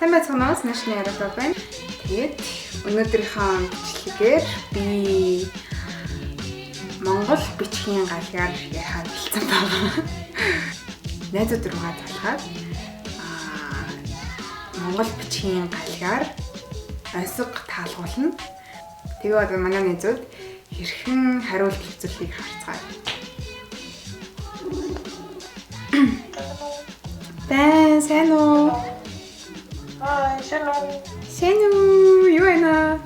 Сайн байцгаана уу? Нэшний яриа байна. Тэгээд өнөөдрийнхөө бичлэгээр би Монгол бичгийн галгаар ярихад бэлдсэн байна. Найзууд руугаа залгаад Монгол бичгийн галгаар онцгой таалгуулна. Тэгээ одоо манай найзууд хэрхэн хариулт хэлцүүлэхийг харцгаая. Сайн уу? Сайн уу? Юу байна?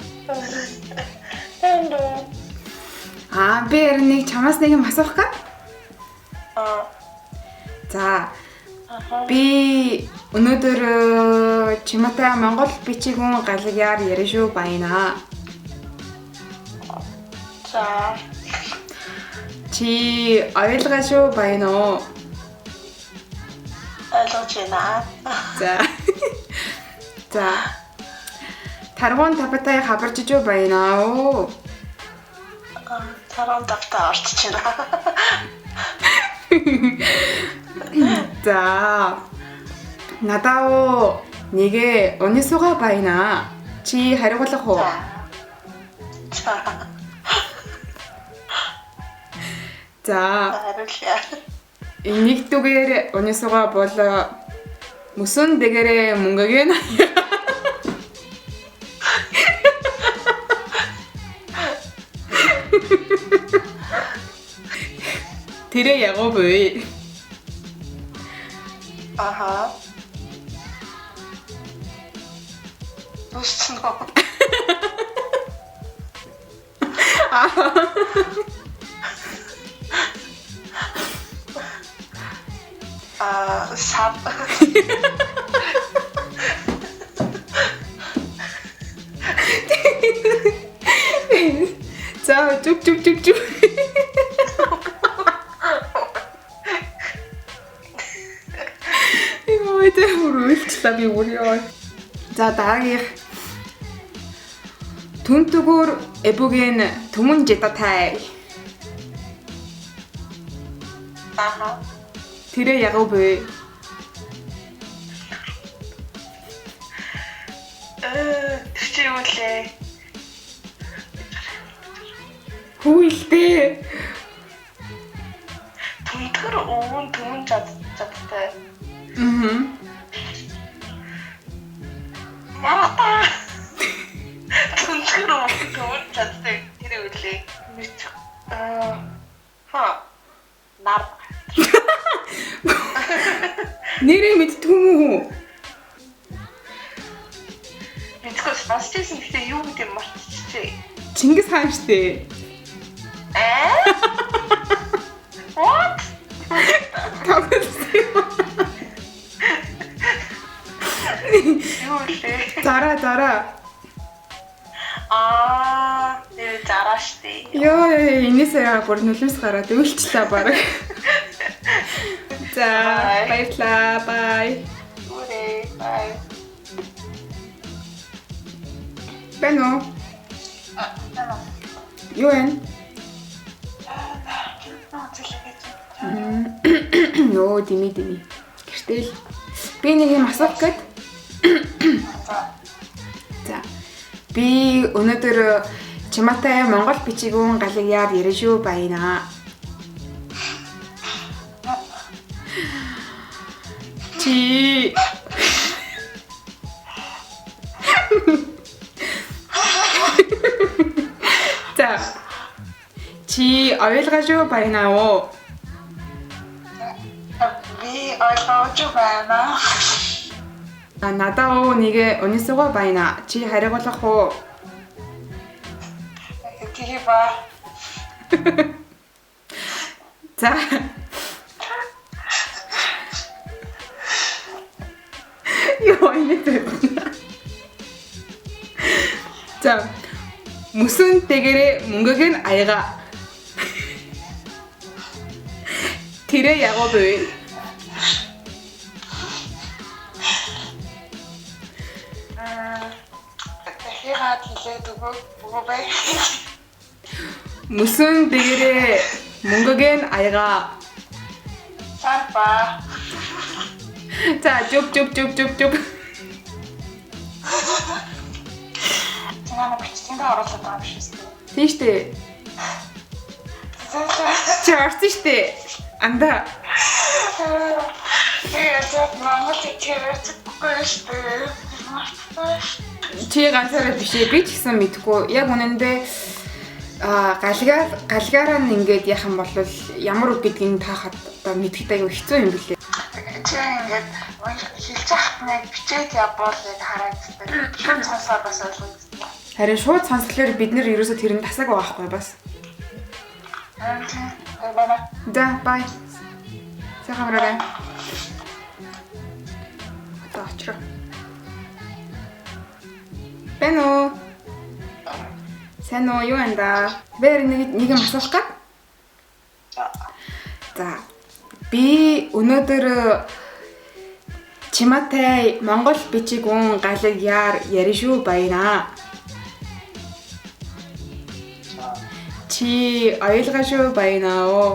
Би нэг чамаас нэг юм асуух гэ? За. Би өнөөдөр чимээтэй Монгол бичгийн галгаар ярина шүү байна. За. Чи ойлгож шүү байна уу? Ойлгож байна. За. За. Таргуун тавтай хабарч юу байна уу? Таргуун тавтай орчих байна. За. Надаа нэгэ өнөөсөөгөө байна. Чи хариулах уу? За. За. Хариулъя. Нэгдүгээр өнөөсөөгөө бол мөсөн дэгэрэ мөнгөгийн тэрэ ягуу бай. Аха. Дуусна. Сав. За, чуп. Ой, хуруулчлаа би үрээ. За, дараагийнх. Түнтгөр эбүген түмэн жидатай. Аха. тэрэ ягуу бай. Чи юу лээ? Хүйлдэ. Түнтгэр өвөн түмэн жадтай. Мата. Түнтгэр өвөн түмэн жадтай тэр юу лээ? Нар. Нэрээ мэдтгүй мүү? Мэдгүй спастэйсэн гэхдээ юу гэдэг мартчихжээ. Чингис хаан штэ. What? Зара. Тэр зара штэ. Ёо, энэсээ бүр нулимс гараад өвлчлээ баг. За, баярлаа. Bye. Bye. Бэно. Юу вэ? Нөө, дими. Гэртэл би нэг юм асуух гээд. За. Би өнөөдөр чимээтэй Монгол бичгийн галгаар ярина шүү байна. Чи За. Чи ойлгож байна уу? Би ойлгож байна. Надаа нэг өнөөсөөгөө байна. Чи хариулах уу? Тэгээ ба. За. Юу инээдээ. За. Мөсөн дэгэрэ мөнгөгийн аяга. тэрэ ягуу бай. Яагаад хэлээд өгөө бай. Мөсөн дэгэрэ мөнгөгийн аяга. Сарпа. 자, 쭉. Манай бичсэндээ оруулаад байгаа юм шиг байна. Тийм штэ. Чи орсон штэ. Анда. Тэгээд Монгол хэлээр штэ. Чи ганцаараа биш ээ. Би ч гэсэн мэдгүй. Яг үнэндээ галгаараа ингээд яах юм бол ямар үг гэдгийг таахад одоо мэдхэд аюу хэцүү юм билээ. Чи ингээд хэлж ахтныг бичээд явбал яг харагддаг. Шууд сонсоод бас ойлгомжтой. Харин шууд сонсголоор бид нэр ерөөсөө тэр нь тасаг байхгүй бас. Да, бай. Сайхан амраарай. Одоо очроо. Бэнэ. Сайн уу юу анда? Бэр нэг юм асуух гээд. За. Би өнөөдөр чимаатай Монгол бичиг үн галаг яар ярина шүү баяна. Чи ойлгоо шүү баяна оо.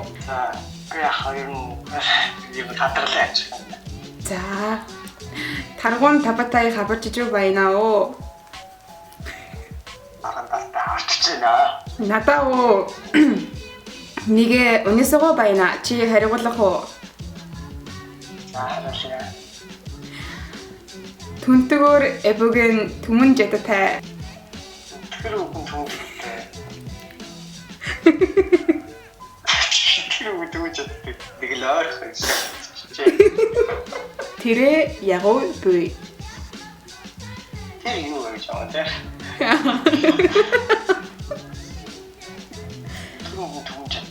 Би хоёр юм хатарлаач. За. Таргуун табатай хабарч шүү баяна оо. Арандаа орчиж байна. Надаа оо. Нэгэ өнөөсөө баяна. Чи хариулах уу? Хариулъя. Түнтгөр эбүген түмэн жататай. Тэр үгэн түнтэй. Тэр үгэн түнтэй. Тэглээр хөөс. Тэрэ ягуу буй. Тэр юу гэж байгаа те? Тэр үгэн түнтэй.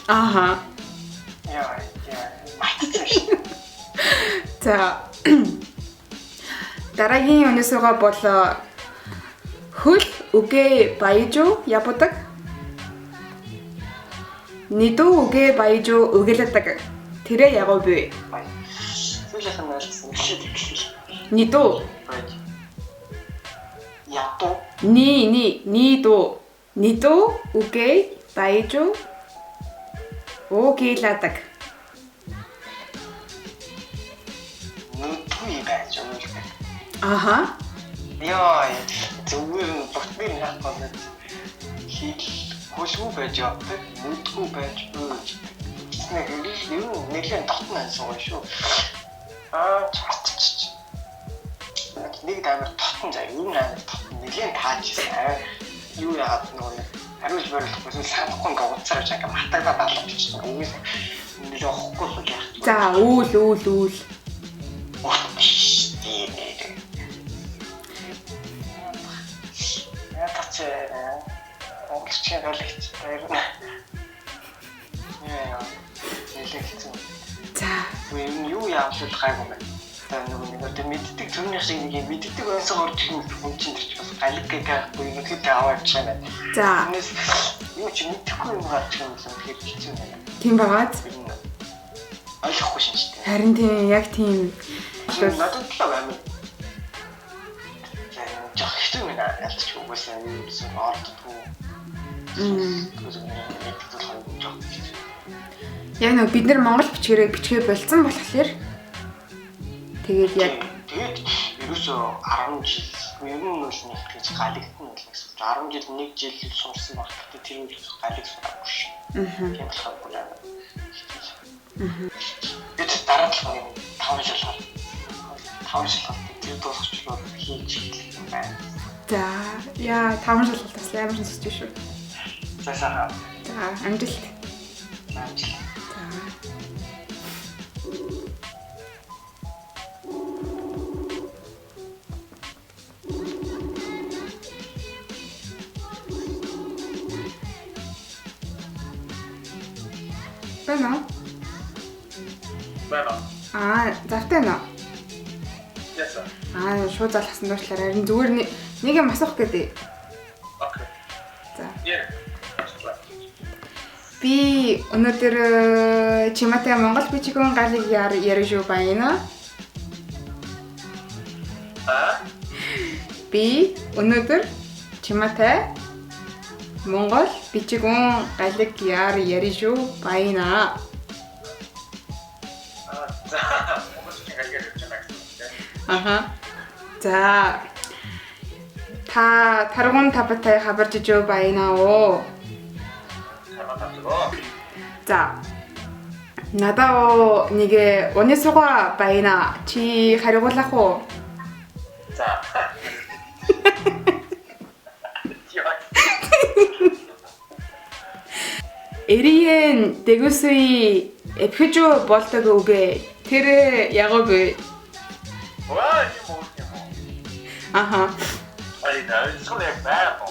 Аха. Яа. За. Дараагийн өнөөсөө бол хөл үгээ баяжуу ябудаг. Нидүү үгээ баяжуу өгөлөдөг. Тэрэ ягуу буй. Сүүлийнх нь ойлгосон хэлээ. Нидүү. Ятуу. Нидүү. Нидүү үгээ баяжуу өгөлөдөг. Нүдгүй байж байгаа. Аха. Яа, зүгээр бүгдээр хатгаад хэл хөлгүй байж явдаг, нүдгүй байж өгч. Нэг юм нэлээд дотн ансан шүү. Чартч. Нэг дамир дотн заа, юм амар дотн нэлээд таажсан. Юу яагаад нөгөө хариулж барилахгүй санахгүй ингээ уцаарч ингээ матагдаад алах гэж байна. Үгүй нэлээд хохгүй л яах. За, үйл. Монголчууд ойлгохтой юм. Яа. Нэлээд. За. Юу яавал гайгүй байна. Нэг мэддэг төрний шиг нэг мэддэг онцгой орж ирэх хүн чинь ч бас галиг гэхгүй нэг хэд аваад чана. За. Юу ч мэдхгүй юм гарч байгаа юм тэгэхээр хэцүү байна. Тийм байгааз. Ойлгохгүй шинжтэй. Харин тийм яг тийм. Надад л амар. Яг хэцүү байна. Ялч угаасаа юу гэсэн орддгүй. Яг нэг бид нар Монгол бичгээ болцсон болохоор тэгээд яг ерөөсөө 10 жил ер нь бол нэг гэж галигдсан бол гэсэн 10 жил нэг жил сурсан баг гэдэг тэр үйл галиг сураагүй шүү. Тийм болохоор бүр аа. Бид дараа нь 5 жил тэр дуусчлал хийж хэлэх юм байна. за яа 5 жил бас амар сонсч шүү. За амжилт. Байна. Завтай нөө. Yes sir. Шууд залхсан дуучлаар харин зүгээр нэг юм асуух гэдэг. Окей. За. Yeah. Би өнөөдөр чимаатай Монгол бичгийн галыг ярина шүү баяна. Би өнөөдөр чимаатай Монгол бичгийн галыг ярина шүү баяна. За. Монгол бичгийн галыг ярьж байна гэсэн үг тийм. Аха. За. Та таргун табатай хабарж ижөө байна уу? За. Надаа нэгэ өнөөсөө байна. Чи хариулах уу? За. Эриен дэгүсүй эпхэж болдог үгэ. Тэр яг вэ? Ваа, юм уу? Аха. Ай, да, 소리 봐봐.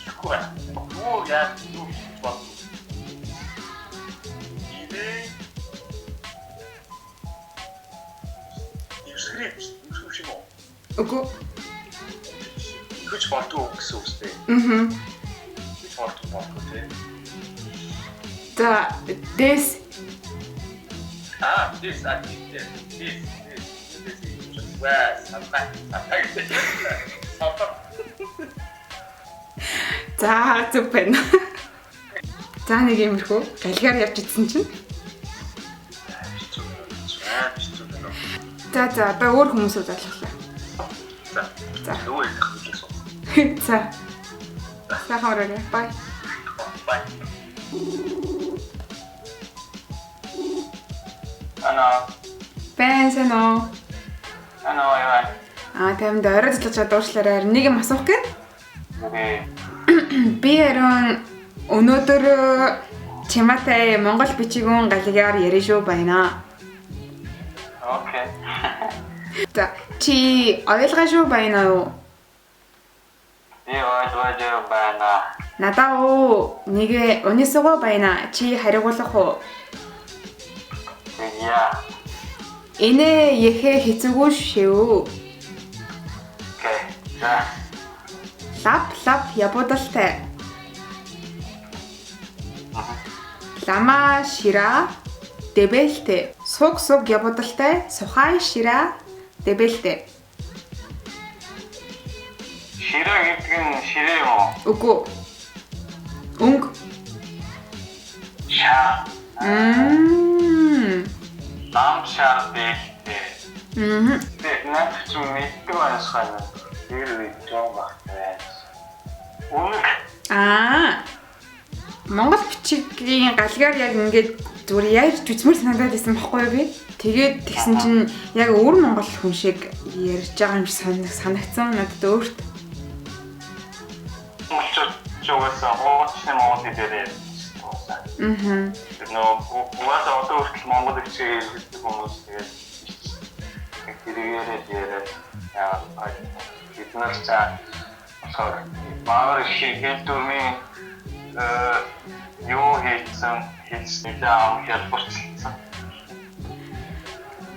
축구야. 뭐야, 누구 봐. 이제 이거 스크립트 무슨 뭐? Үгүй. 그치 말도 없어 없어. Мгм. 그치 말도 없어. За, this 아, this I think this. Well, sometimes. за зүг байна. За нэг юмрхүү галгаар явж идсэн чинь. За одоо өөр хүмүүсүүд залглаа. За. 누구 얘기했어? За. Сайхан өрөөрэй. Bye. Bye. Ана. Бэнсэнэ. Ана яа. Таймд орой цэцлэж дуушлаарай. Нэг юм асуух гээ. Okay. Би харин өнөөдөр чимаатай Монгол бичигүүн галгаар ярина шүү байна. Okay. За чи ойлгож шүү байна уу? Би ойлгож байна. Надаа уу нэг өнөөсөө байна. Чи хариулах уу? Яа. Энэ яхэ хэцүүгүй шүү. Okay. За. Лап ябуудалтай. Лама шира дэбэлтэй. Суг ябуудалтай. Сухай шира дэбэлтэй. Ширэ гэдэг нь ширэ юм уу? Үгүй. Өнг. Шаа. Ламшаа бэлтэй. Тэг наач ч мэддэг байсхаа. Тэр жоо багтай. Үнэг. Монгол бичгийн галгаар яг ингээд зүгээр яаж жүзмэр санагдаад байсан байхгүй юу би? Тэгээд тэгсэн чинь яг өөр монгол хүн шиг ярьж байгаа юм шиг санагдсан надад өөрт. Чогоосаа хоочны монгол хэлээр. Угаасаа одоо хүртэл монгол хэлээр хэлдэг хүмүүс тэгээд тэрийгээрээ яриад яа биднээс цаа болохоор маар хийгээд дүрмийн юу хийсэн хэлсэн ам хэлбэрчилсэн.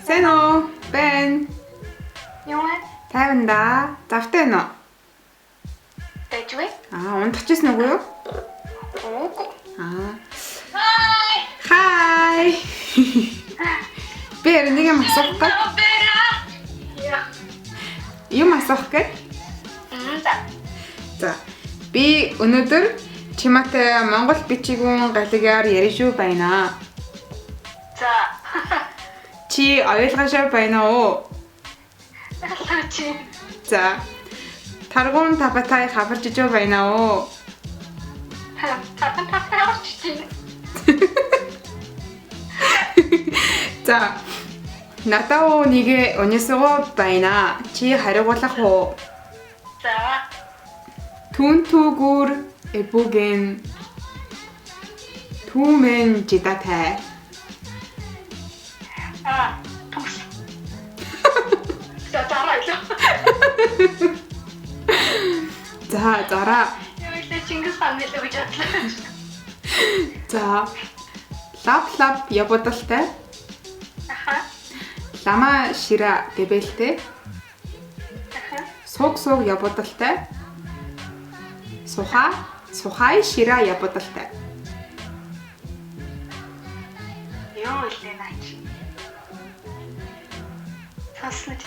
Сэно бэн Юу вэ? тайванда завтай нөө. Дэжвэ? Унтчихсан үгүй юу? Үгүй. Хай. Би нэг юм асуух гэ. Юм асуух гэ. За. Би өнөөдөр чимаатай Монгол бичигүүн галгаар ярина шүү байна. За. Чи ойлгож байна уу? Чи. За. Таргун табатай хабарж ижөө байна уу? За. Надаа нэг өнөөсөө байна. Чи хариулах уу? За. Түнтүгүр эбүгэн түмэн жидатай. Тус. Зараа. За зараа. Яа, Чингис хааны л гэж бодлоо. За. Лап ябуудалтай. Аха. Лама шира дэбэлтэй. Аха. Суг ябуудалтай. Сухай шира ябуудалтай. Юу илээ наач. Хаснаж.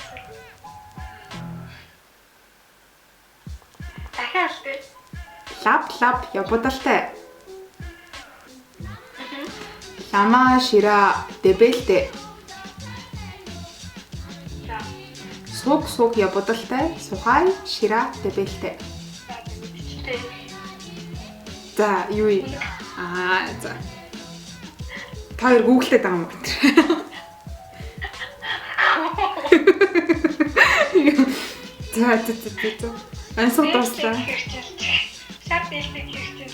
Дахиад Лап ябуудалтай. Лама шира дэбэлтэй. Суг я бодолтой, сухай, шира, дэбэлтэй. За, юу юм? За. Та хоёр гуглдээд байгаа юм уу? За. Ансуу дуслаа. Шат бэлтгэх хэрэгцээ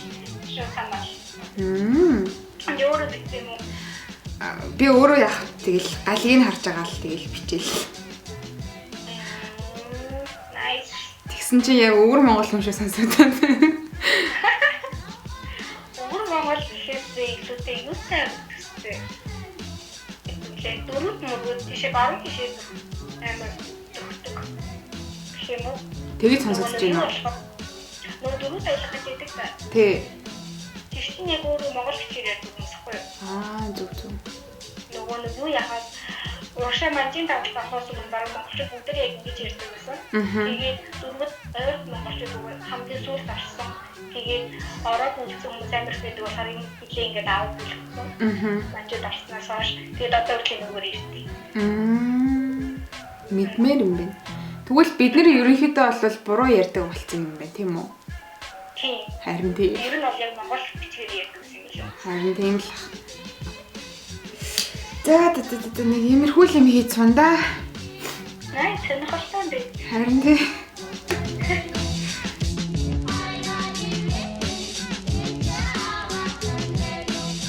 шүү санаа. Өөрөөр хэлбэл Би өөрөө яах тэгэл галийг харж байгаа л тэгэл бичээл. Nice. Тэгсэн чинь яг өвөр монгол юм шиг сонсогдоод. Өвөр монгол гэхээсээ илүүтэй юу сайн төстэй. Тэгээд дөрөв мөрөд тийшээ баруун тийшээ амар төгтөг. Гэх юм уу? Тэгэж сонсогдож байна. Нөгөө дөрөв тайлах гэдэг та. Тий. Тийш нэг өөр монгол хичээлээр дүгнэсэхгүй юу? Зүг. Нөгөө юу яхад урагшаа манжин тавтахаас өмнө баруун монголчууд бүгд яг ингэж ярьдаг байсан. Тэгээд дөрөвд ойр монголчууд хамгийн сүүлд гарсан. Тэгээд ороод үлдсэн хүмүүс амар их байдаг болохоор энэ хичээл ингээд аваад үлдсэн. Манжууд авснаас хойш тэгээд одоо үгүй нөгөө ирдэг. Мэдмээр юм байна. Тэгвэл бид нэр ерөнхийдөө бол буруу ярьдаг болсон юм байна, тийм үү? Тийм. Харин тийм. Ер нь бол яг монгол хичээл ярьдаг юм шиг. Харин тийм л. За нэг иймэрхүү юм хийж цундаа. Най сонирхолтой юм бэ. Харин тийм.